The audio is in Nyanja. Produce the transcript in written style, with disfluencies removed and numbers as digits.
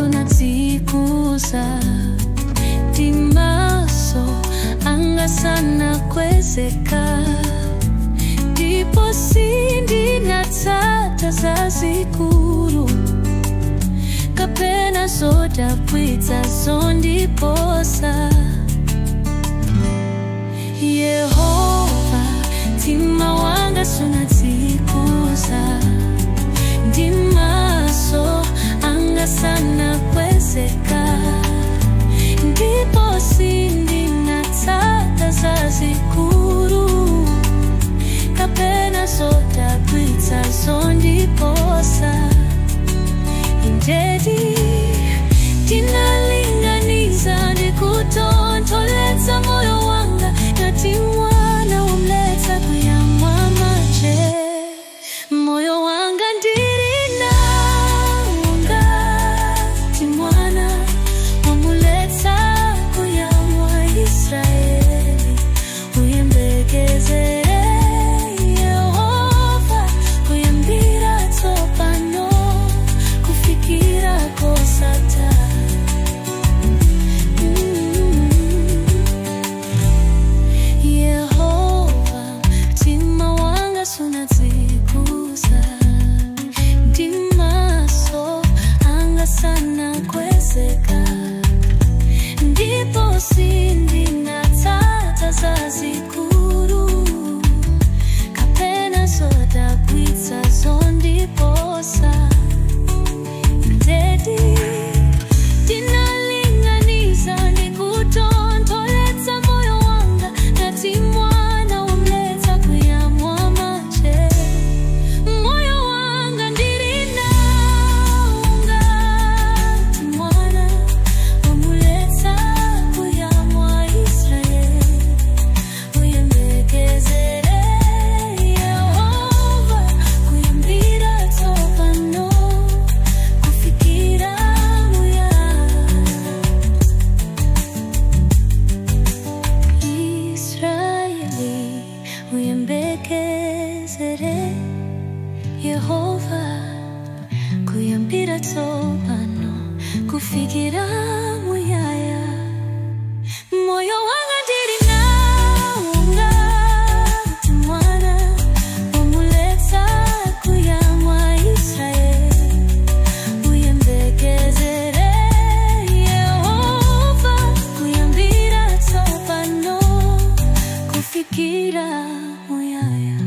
sunatikuza Dimaso anga sana kwezeka Dipo sindi natata za zikuru Kapena soda pwita zondi posa Yehova tima wanga sunatikuza Dimaso anga sana kwezeka Dipo sindi natata za zikuru Kapena soda pwita zondi posa Indedi dinalinganiza ndikutontoleza moyo wanga Nati mwana umleta kuyamwa mache Moyo wanga ndirina unga Ti mwana umuleta kuyamwa Israeli Uyembekeze Yehova Kuyambira topano Kufikira kosata Yehova tima wanga sunatikuza Dimaso anga sana kwezeka Ndipo sindi natata za zikuru Kapena soda pwita zondi posa Indedi dinalinganiza ndikutontoleza moyo wanga Nati mwana umleta kuyamwa mache Moyo wanga ndirina unga Ti mwana umuleta kuyamwa Israeli Uyembekezere Yehova Kuyambira topano Kufikira muya Israeli Uyembekezere Yehova Kuyambira topano Kufikira muyaya Moyo wanga ndirina unga Ti mwana umuleta kuyamwa Israeli Uyembekezere Yehova Kuyambira topano Kufikira muyaya